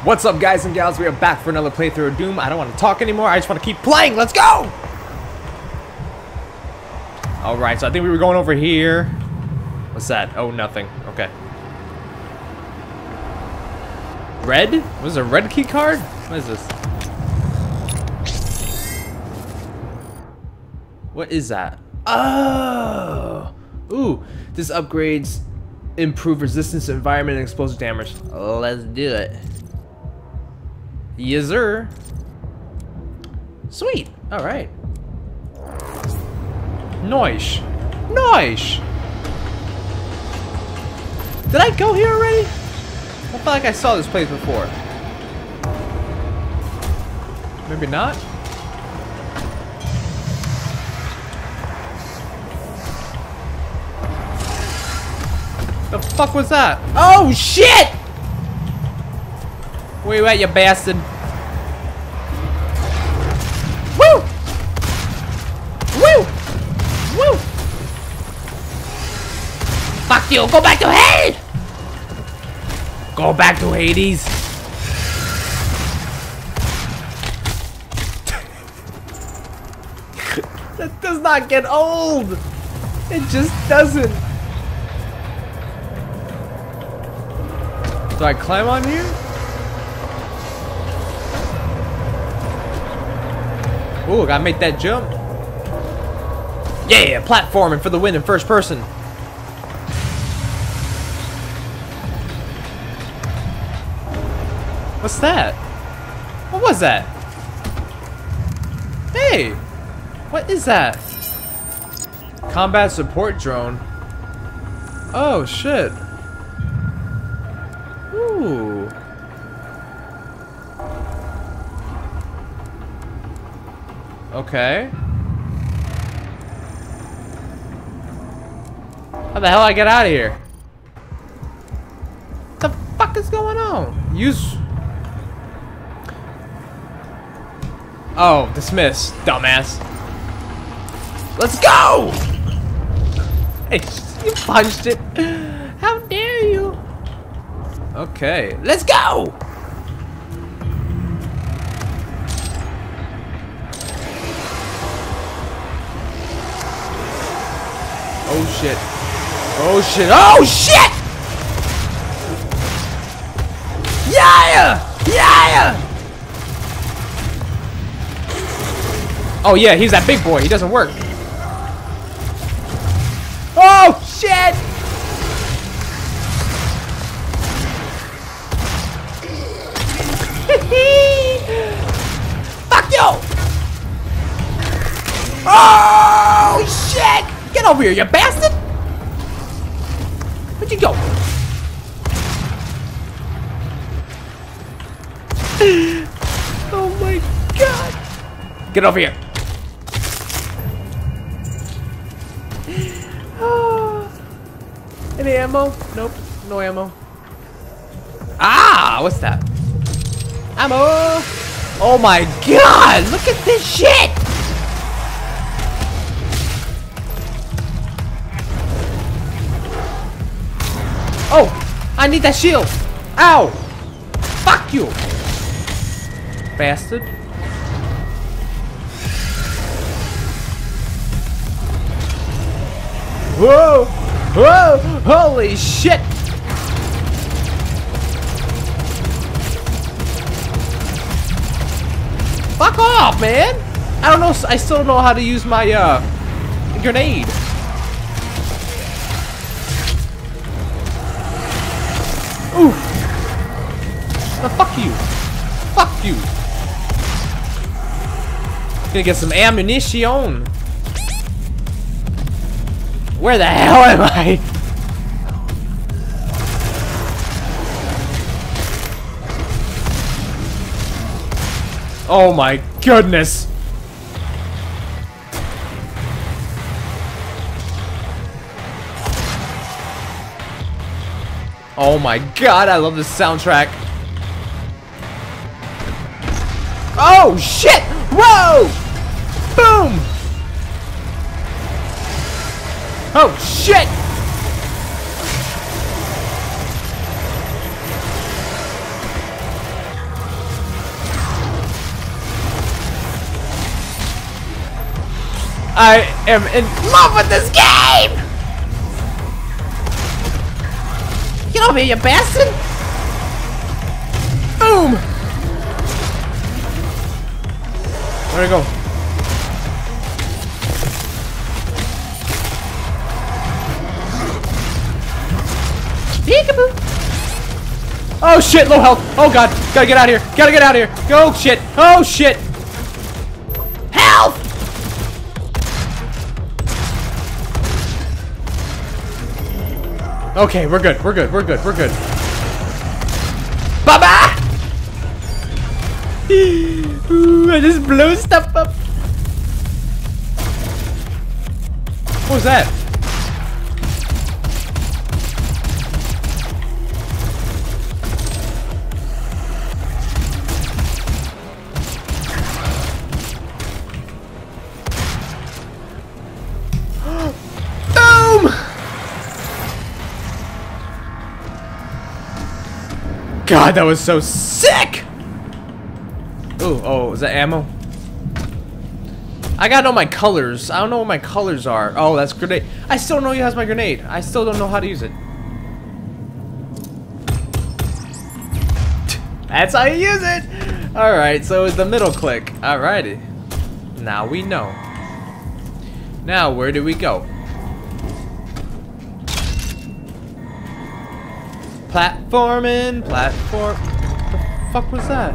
What's up, guys and gals? We are back for another playthrough of Doom. I don't want to talk anymore. I just want to keep playing. Let's go! Alright, so I think we were going over here. What's that? Oh, nothing. Okay. Red? What is a red key card? What is this? What is that? Oh! Ooh, this upgrades improve resistance to environment and explosive damage. Let's do it. Yes, sir. Sweet. All right. Nice. Nice. Did I go here already? I felt like I saw this place before. Maybe not. The fuck was that? Oh shit! Where you at, you bastard? Woo! Woo! Woo! Fuck you! Go back to Hades! Go back to Hades! That does not get old! It just doesn't. Do I climb on here? Ooh, gotta make that jump. Yeah, platforming for the win in first person. What's that? What was that? Hey! What is that? Combat support drone. Oh, shit. Ooh. Okay. How the hell I get out of here? What the fuck is going on? Use. Oh, dismiss, dumbass. Let's go! Hey, you punched it. How dare you? Okay, let's go! Oh shit. Oh shit. Oh shit! Yeah! Yeah! Oh yeah, he's that big boy. He doesn't work. Oh shit! Fuck you! Oh shit! Get over here, you bastard! Where'd you go? Oh my god! Get over here! Any ammo? Nope, no ammo. Ah! What's that? Ammo! Oh my god! Look at this shit! Oh! I need that shield! Ow! Fuck you! Bastard. Whoa! Whoa! Holy shit! Fuck off, man! I don't know. I still don't know how to use my grenade. Ooh! Now fuck you! Fuck you! Gonna get some ammunition. Where the hell am I? Oh my goodness! Oh my god, I love this soundtrack. Oh shit! Whoa! Boom! Oh shit! I am in love with this game! Get over here, you bastard! Boom! Where'd it go? Peekaboo! Oh shit, low health! Oh god, gotta get out of here! Gotta get out of here! Oh shit! Oh shit! Help! Okay, we're good. We're good. We're good. We're good. Baba! Ooh, I just blew stuff up. What was that? Boom! God, that was so sick! Ooh, oh, is that ammo? I gotta know my colors. I don't know what my colors are. Oh, that's grenade. I still don't know he has my grenade. I still don't know how to use it. That's how you use it! Alright, so it's the middle click. Alrighty. Now we know. Now, where do we go? Platforming, platform. What the fuck was that?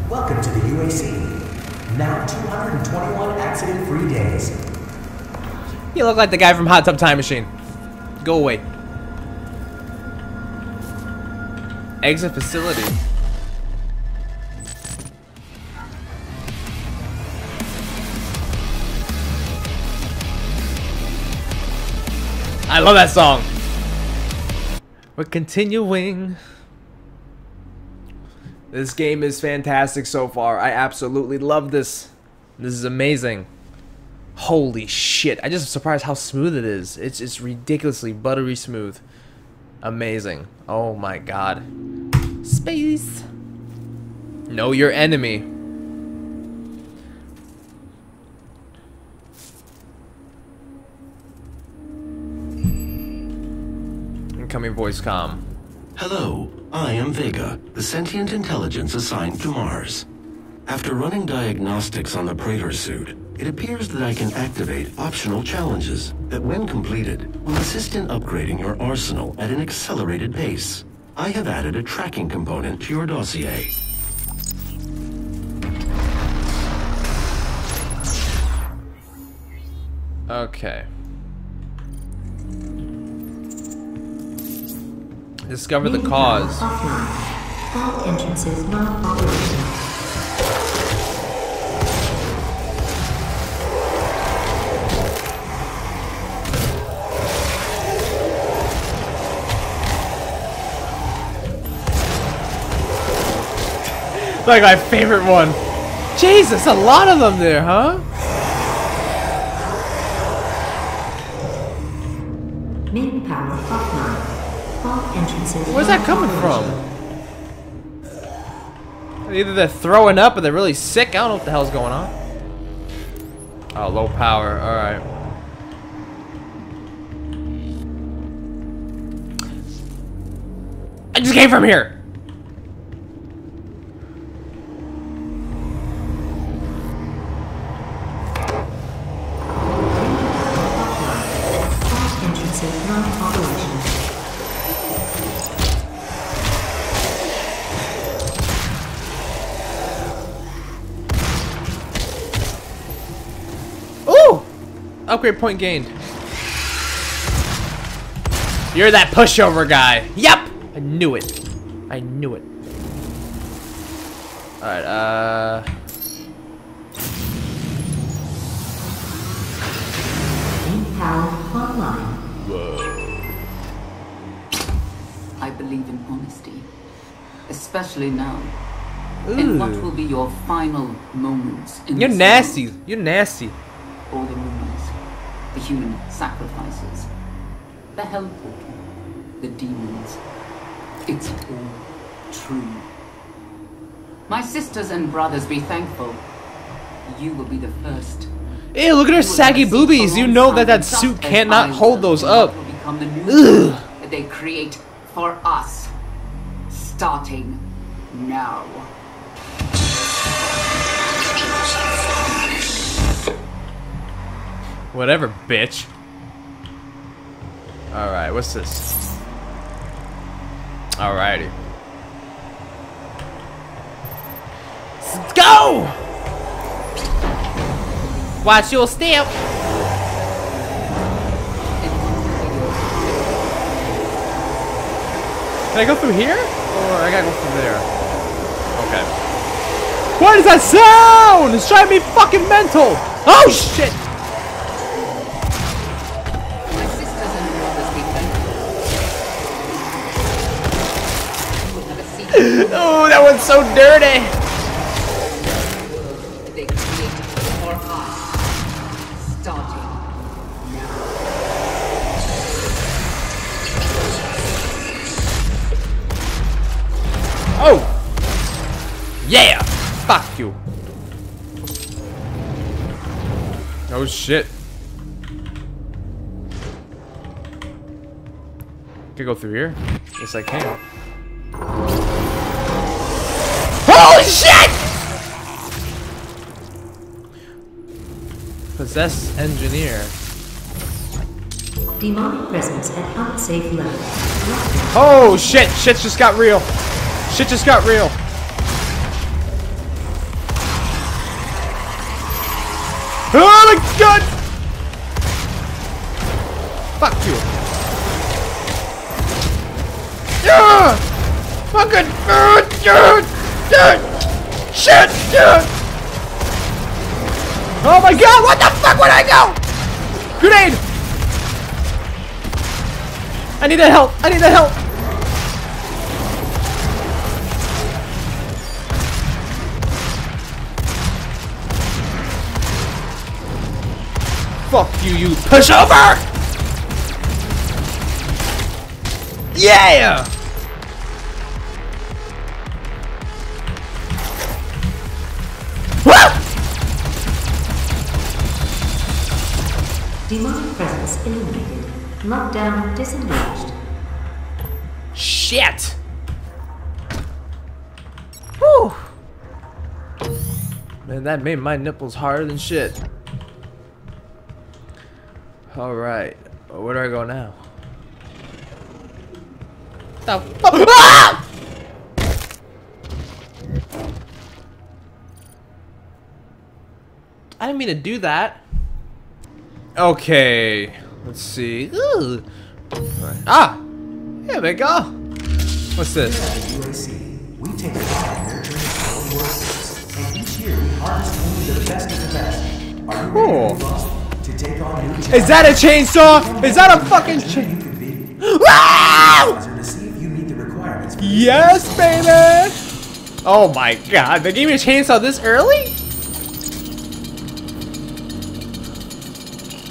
Welcome to the UAC. Now 221 accident-free days. You look like the guy from Hot Tub Time Machine. Go away. Exit facility. I love that song. We're continuing. This game is fantastic so far. I absolutely love this. This is amazing. Holy shit. I just surprised how smooth it is. It's just ridiculously buttery smooth. Amazing. Oh my god. Space. Know your enemy. Incoming voice comm. Hello, I am Vega, the sentient intelligence assigned to Mars. After running diagnostics on the Praetor suit, it appears that I can activate optional challenges that, when completed, will assist in upgrading your arsenal at an accelerated pace. I have added a tracking component to your dossier. Okay. Discover the cause. All entrances not operational. Like my favorite one. Jesus, a lot of them there, huh? Main power offline. All entrances. Where's that coming from? Either they're throwing up or they're really sick. I don't know what the hell's going on. Oh, low power. Alright. I just came from here. Upgrade point gained. You're that pushover guy. Yep! I knew it. I knew it. Alright, Power online. Whoa. I believe in honesty, especially now. In what will be your final moments in You're this nasty. world. You're nasty. All the rumors, the human sacrifices, the hell portal, the demons. It's all true. My sisters and brothers, be thankful. You will be the first. Ew, look at her saggy boobies. You know that that suit cannot hold those up. Will become the new world that they create for us. Starting now. Whatever, bitch. Alright, what's this? Alrighty. Let's go! Watch your step. Can I go through here? Or I gotta go through there? Okay. What is that sound? It's driving me fucking mental! Oh shit! My sisters and brothers, be thankful. You will have a seat. Oh, that one's so dirty! They create for us. Starting now. Oh! Yeah! Fuck you. Oh shit. Can I go through here? Yes, I can. Holy shit! Possessed engineer. Demonic presence at unsafe level. Oh shit! Shit just got real. Shit just got real. Oh my god! Fuck you. Yeah! Fucking shit! Oh my god! What the fuck would I go? Grenade! I need the help! I need the help! Fuck you, you pushover! Yeah! Woo! Demonic presence eliminated. Lockdown disengaged. Shit! Whew! Man, that made my nipples harder than shit. Alright, where do I go now? The fuck? Ah! I didn't mean to do that. Okay, let's see. Ooh. Ah! Here we go. What's this? Here at the UAC, we take pride in nurturing skilled workers, and each year we harvest only the best of the best. Are you ready Cool. to move on? To take on new Is that a chainsaw? Is that a fucking you chain? could be? Wow! To see if you meet the requirements for this Yes, baby! Oh my god, they gave me a chainsaw this early?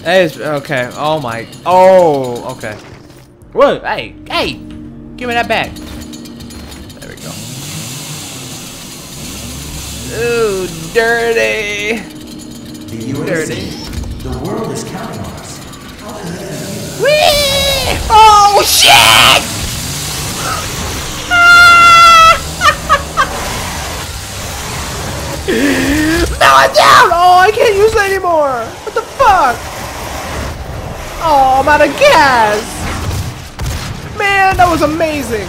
That is, okay, oh my, oh, okay. Whoa, hey, hey! Give me that back. There we go. Ooh, dirty! The UAC, Dirty. the world is counting on us. Whee! Oh shit! No, I'm down! Oh, I can't use it anymore! What the fuck? Oh, I'm out of gas! Man, that was amazing!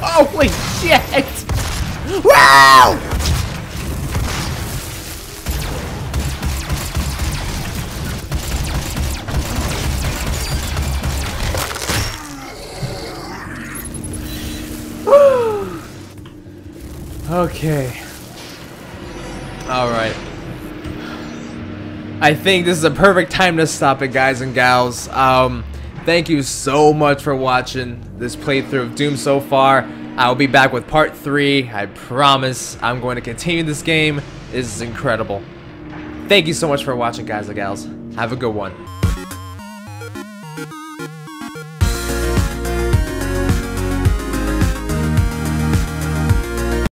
Holy shit! Wow! Okay. Alright. I think this is a perfect time to stop it, guys and gals. Thank you so much for watching this playthrough of Doom so far. I'll be back with part 3. I promise I'm going to continue this game. This is incredible. Thank you so much for watching, guys and gals. Have a good one.